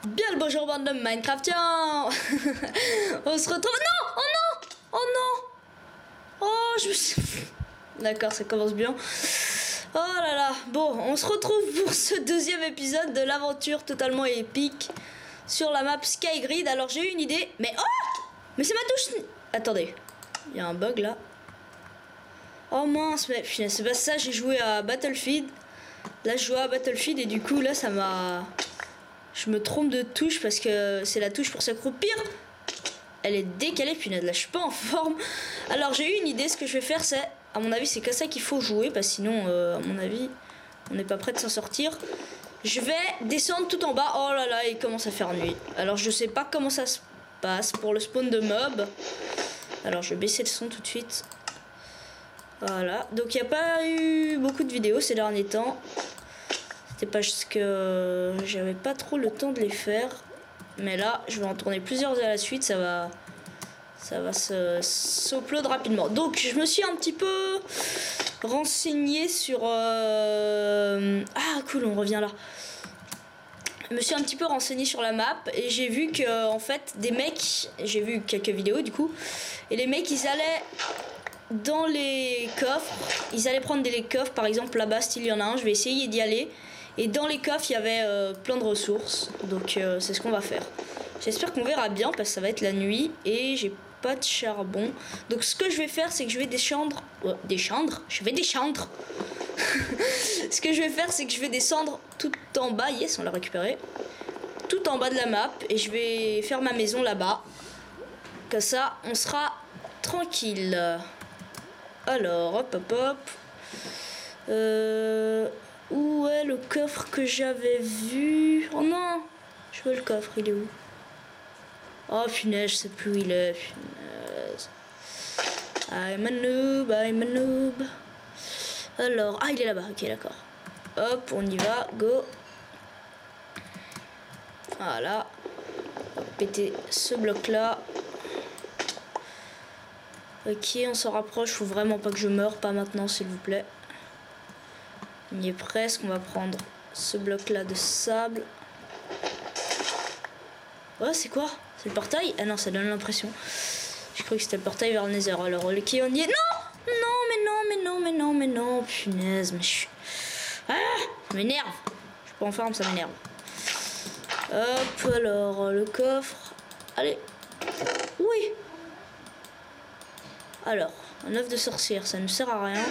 Bien le bonjour bande de Minecraftiens. On se retrouve... Non. Oh non. Oh non. Oh je me suis... D'accord, ça commence bien. Oh là là. Bon, on se retrouve pour ce deuxième épisode de l'aventure totalement épique sur la map Skygrid. Alors j'ai eu une idée. Mais oh, mais c'est ma touche. Attendez, il y a un bug là. Oh mince, mais c'est pas ça, j'ai joué à Battlefield. Là je jouais à Battlefield et du coup là ça m'a... Je me trompe de touche parce que c'est la touche pour s'accroupir. Elle est décalée, punaise, là je suis pas en forme. Alors j'ai eu une idée, ce que je vais faire c'est... À mon avis c'est comme ça qu'il faut jouer, parce que sinon à mon avis on n'est pas prêt de s'en sortir. Je vais descendre tout en bas. Oh là là, il commence à faire nuit. Alors je sais pas comment ça se passe pour le spawn de mobs. Alors je vais baisser le son tout de suite. Voilà, donc il n'y a pas eu beaucoup de vidéos ces derniers temps. C'était parce que j'avais pas trop le temps de les faire. Mais là, je vais en tourner plusieurs à la suite, ça va s'upload rapidement. Donc je me suis un petit peu renseigné sur... Ah cool, on revient là. Je me suis un petit peu renseigné sur la map et j'ai vu que en fait des mecs... J'ai vu quelques vidéos du coup. Et les mecs ils allaient... dans les coffres, ils allaient prendre des coffres, par exemple là-bas, il y en a un, je vais essayer d'y aller. Et dans les coffres, il y avait plein de ressources, donc c'est ce qu'on va faire. J'espère qu'on verra bien parce que ça va être la nuit et j'ai pas de charbon. Donc ce que je vais faire, c'est que je vais descendre. Je vais descendre. Ce que je vais faire, c'est que je vais descendre tout en bas. Yes, on l'a récupéré. Tout en bas de la map et je vais faire ma maison là-bas. Comme ça, on sera tranquille. Alors, hop, hop, hop. Où est le coffre que j'avais vu? Oh non, je veux le coffre, il est où? Oh punaise, je sais plus où il est. Punaise. I'm a noob, I'm a noob. Alors, ah, il est là-bas, ok, d'accord. Hop, on y va, go. Voilà. On va péter ce bloc-là. Ok, on s'en rapproche, faut vraiment pas que je meure, pas maintenant s'il vous plaît. On y est presque, on va prendre ce bloc là de sable. Oh c'est quoi? C'est le portail? Ah non, ça donne l'impression. J'ai cru que c'était le portail vers le Nether. Alors ok, on y est. Non! Non, mais non, mais non, mais non, mais non. Punaise, mais je suis... Ah! Ça m'énerve. Je suis pas en forme, ça m'énerve. Hop, alors le coffre. Allez. Oui. Alors, un œuf de sorcière, ça ne sert à rien.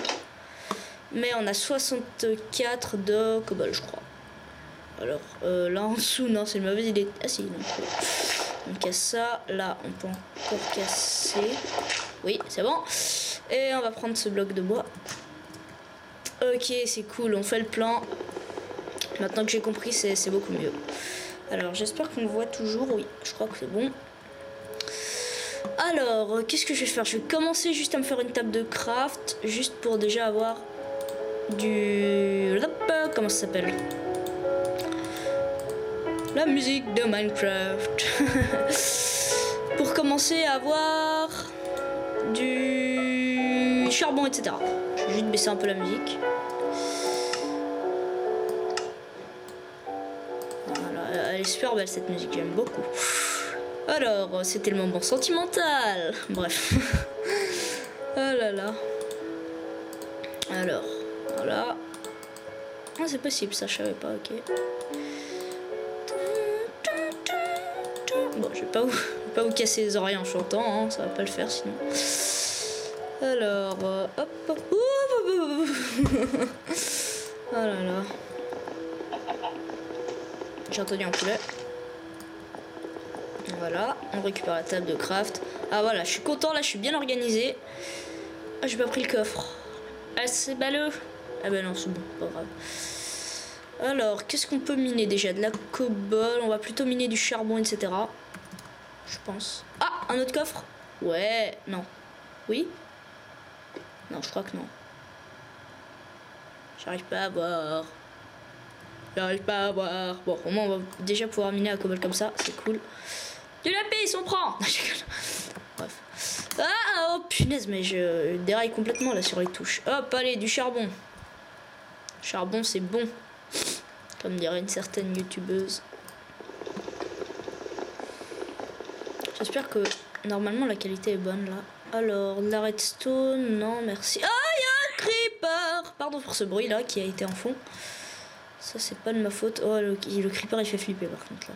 Mais on a 64 de cobble, je crois. Alors, là en dessous, non, c'est une mauvaise idée. Ah si, non. On casse ça. Là, on peut encore casser. Oui, c'est bon. Et on va prendre ce bloc de bois. Ok, c'est cool, on fait le plan. Maintenant que j'ai compris, c'est beaucoup mieux. Alors, j'espère qu'on le voit toujours. Oui, je crois que c'est bon. Alors, qu'est-ce que je vais faire? Je vais commencer juste à me faire une table de craft, juste pour déjà avoir du... Comment ça s'appelle? La musique de Minecraft. Pour commencer à avoir du charbon, etc. Je vais juste baisser un peu la musique. Voilà, elle est super belle cette musique, j'aime beaucoup. Alors, c'était le moment sentimental. Bref. Oh là là. Alors, voilà. Ah, c'est possible, ça, je savais pas, ok. Bon, je vais pas vous casser les oreilles en chantant, hein, ça va pas le faire sinon. Alors, hop, hop. Oh là là. J'ai entendu un poulet. Voilà, on récupère la table de craft. Ah voilà, je suis content, là je suis bien organisé. Ah, j'ai pas pris le coffre. Ah, c'est ballot. Ah ben non, c'est bon, pas grave. Alors, qu'est-ce qu'on peut miner déjà? De la cobble, on va plutôt miner du charbon, etc. Je pense. Ah, un autre coffre? Ouais, non. Oui? Non, je crois que non. J'arrive pas à voir. J'arrive pas à voir. Bon, au moins on va déjà pouvoir miner à cobble comme ça, c'est cool. Du lapis, on prend. Bref. Ah, oh punaise, mais je déraille complètement là sur les touches. Hop, allez, du charbon. Charbon, c'est bon. Comme dirait une certaine youtubeuse. J'espère que normalement la qualité est bonne là. Alors, la redstone, non merci. Ah, il y a un creeper. Pardon pour ce bruit là qui a été en fond. Ça c'est pas de ma faute. Oh, le creeper il fait flipper par contre là.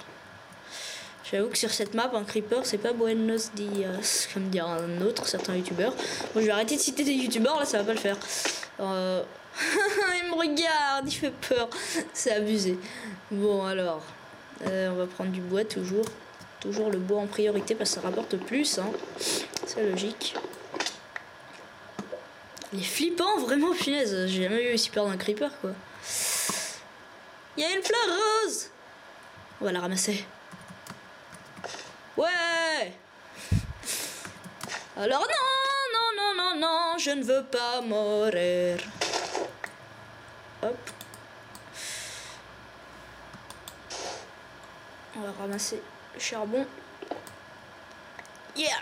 J'avoue que sur cette map, un creeper c'est pas buenos dias, comme dire un autre, certains youtubeurs. Bon, je vais arrêter de citer des youtubeurs là, ça va pas le faire. Il me regarde, il fait peur. C'est abusé. Bon alors, on va prendre du bois toujours. Toujours le bois en priorité parce que ça rapporte plus, hein. C'est logique. Il est flippant, vraiment, punaise. J'ai jamais eu aussi peur d'un creeper, quoi. Il y a une fleur rose. On va la ramasser. Ouais. Alors non, je ne veux pas mourir. Hop. On va ramasser le charbon. Yeah.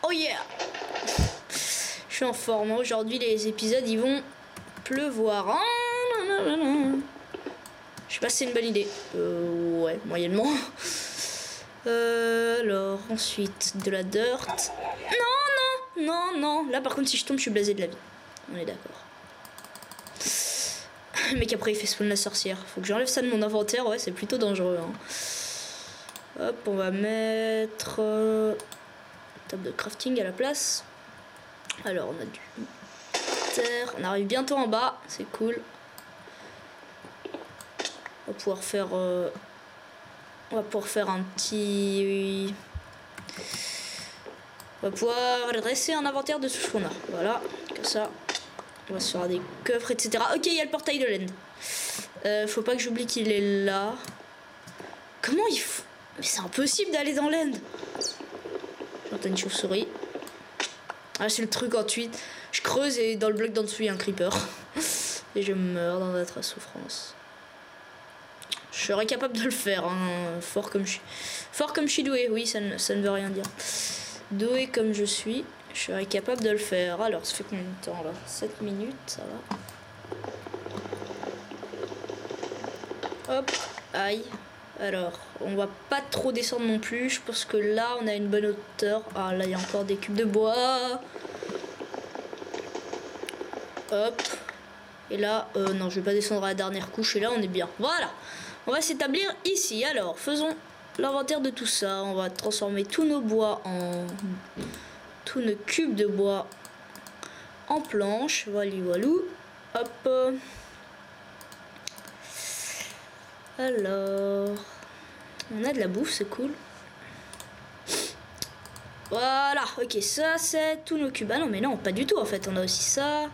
Oh yeah. Je suis en forme. Aujourd'hui, les épisodes, ils vont pleuvoir. Oh, non. Je sais pas si c'est une bonne idée. Ouais, moyennement. Alors, ensuite, de la dirt. Non. Là, par contre, si je tombe, je suis blasé de la vie. On est d'accord. Le mec, après, il fait spawn la sorcière. Faut que j'enlève ça de mon inventaire. Ouais, c'est plutôt dangereux. Hein. Hop, on va mettre table de crafting à la place. Alors, on a du terre. On arrive bientôt en bas. C'est cool. On va pouvoir faire un petit... On va pouvoir dresser un inventaire de tout ce qu'on a. Voilà, comme ça. On va se faire des coffres, etc. Ok, il y a le portail de l'end. Faut pas que j'oublie qu'il est là. Comment il faut... Mais c'est impossible d'aller dans l'end. J'entends une chauve-souris. Ah, c'est le truc ensuite. Je creuse et dans le bloc d'en dessous, il y a un creeper. Et je meurs dans notre souffrance. Je serais capable de le faire, hein. Fort comme je suis doué. Oui, ça ne veut rien dire. Doué comme je suis, je serais capable de le faire. Alors, ça fait combien de temps là? 7 minutes, ça va. Hop, aïe. Alors, on va pas trop descendre non plus. Je pense que là, on a une bonne hauteur. Ah, là, il y a encore des cubes de bois. Hop. Et là, non, je vais pas descendre à la dernière couche. Et là, on est bien. Voilà. On va s'établir ici. Alors, faisons l'inventaire de tout ça. On va transformer tous nos bois en... tous nos cubes de bois en planches. Voilou. Hop. Alors... on a de la bouffe, c'est cool. Voilà. Ok, ça, c'est tous nos cubes. Ah non, mais non, pas du tout, en fait. On a aussi ça.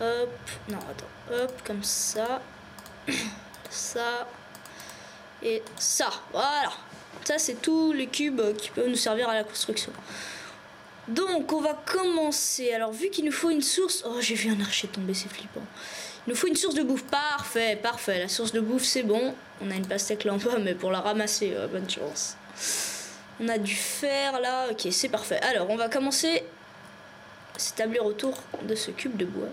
Hop. Non, attends. Hop, comme ça. Ça et ça, voilà, ça c'est tous les cubes qui peuvent nous servir à la construction. Donc on va commencer. Alors vu qu'il nous faut une source, oh j'ai vu un archer tomber, c'est flippant. Il nous faut une source de bouffe. Parfait, la source de bouffe c'est bon. On a une pastèque là en bas, mais pour la ramasser, bonne chance. On a du fer là, ok, c'est parfait. Alors on va commencer à s'établir autour de ce cube de bois.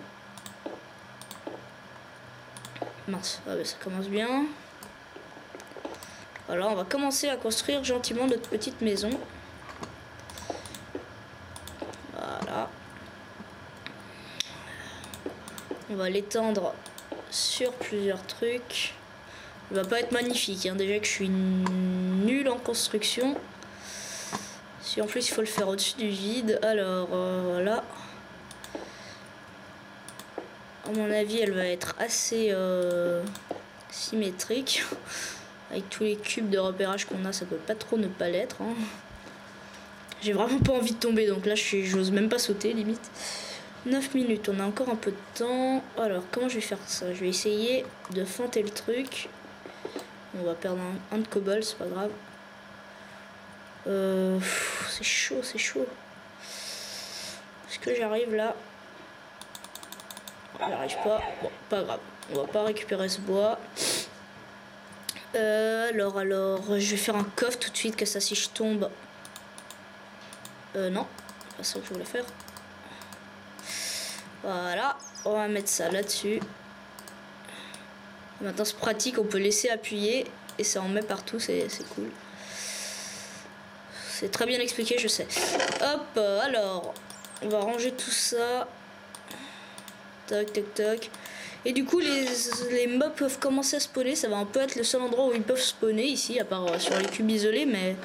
Mince, ah ben ça commence bien. Voilà, on va commencer à construire gentiment notre petite maison. Voilà. On va l'étendre sur plusieurs trucs. Il va pas être magnifique, hein. Déjà que je suis nulle en construction. Si en plus il faut le faire au-dessus du vide. Alors voilà. À mon avis, elle va être assez symétrique. Avec tous les cubes de repérage qu'on a, ça peut pas trop ne pas l'être. Hein. J'ai vraiment pas envie de tomber, donc là, j'ose même pas sauter, limite. 9 minutes, on a encore un peu de temps. Alors, comment je vais faire ça? Je vais essayer de feinter le truc. On va perdre un de cobble, c'est pas grave. C'est chaud. Est-ce que j'arrive là? J'arrive pas. Bon, pas grave. On va pas récupérer ce bois. Alors, je vais faire un coffre tout de suite, que ça, si je tombe... non, c'est pas ça que je voulais faire. Voilà, on va mettre ça là-dessus. Maintenant, c'est pratique, on peut laisser appuyer et ça en met partout, c'est cool. c'est très bien expliqué, je sais. Hop, alors, on va ranger tout ça. Tac, tac, tac. Et du coup, les mobs peuvent commencer à spawner. Ça va un peu être le seul endroit où ils peuvent spawner ici, à part sur les cubes isolés, mais...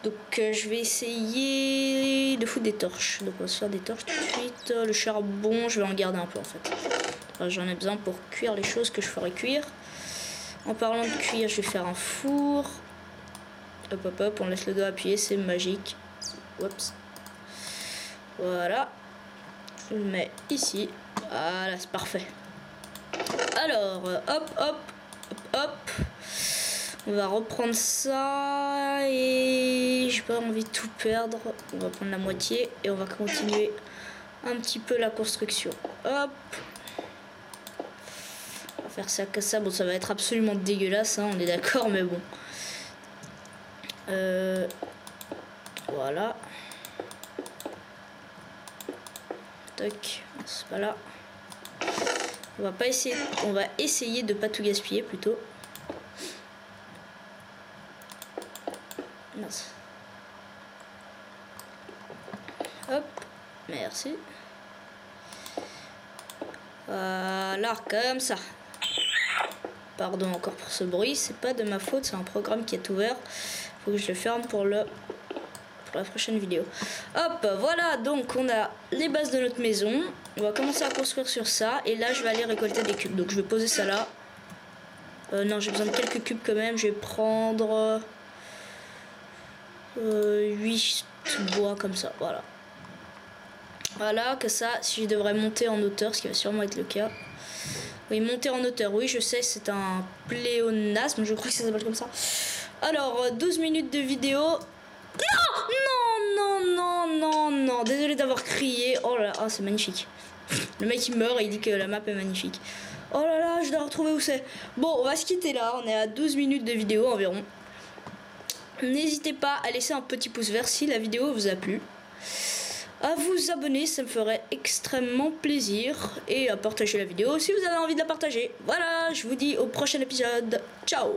Donc je vais essayer de foutre des torches. Donc on va se faire des torches tout de suite. Le charbon, je vais en garder un peu en fait. J'en ai besoin pour cuire les choses que je ferai cuire. En parlant de cuire, je vais faire un four. Hop hop hop, on laisse le doigt appuyé, c'est magique. Oups. Voilà. Je le mets ici. Voilà, c'est parfait. Alors, hop hop hop hop. On va reprendre ça et j'ai pas envie de tout perdre. On va prendre la moitié et on va continuer un petit peu la construction. Hop. On va faire ça comme ça. Bon, ça va être absolument dégueulasse, hein, on est d'accord, mais bon. Voilà. Tac, c'est pas là. On va essayer de pas tout gaspiller plutôt. Mince. Hop, merci. Voilà, comme ça. Pardon encore pour ce bruit, c'est pas de ma faute, c'est un programme qui est ouvert. Faut que je le ferme pour la prochaine vidéo. Hop, voilà, donc on a les bases de notre maison. On va commencer à construire sur ça. Et là, je vais aller récolter des cubes. Donc je vais poser ça là. Non, j'ai besoin de quelques cubes quand même. Je vais prendre... 8 bois comme ça, voilà que ça, si je devrais monter en hauteur, ce qui va sûrement être le cas. Oui, monter en hauteur, oui je sais, c'est un pléonasme, je crois que ça s'appelle comme ça. Alors 12 minutes de vidéo. Non, désolé d'avoir crié. Oh là, oh, c'est magnifique. Le mec il meurt et il dit que la map est magnifique. Oh là là, je dois retrouver où c'est. Bon, on va se quitter là, on est à 12 minutes de vidéo environ. N'hésitez pas à laisser un petit pouce vert si la vidéo vous a plu. À vous abonner, ça me ferait extrêmement plaisir. Et à partager la vidéo si vous avez envie de la partager. Voilà, je vous dis au prochain épisode. Ciao!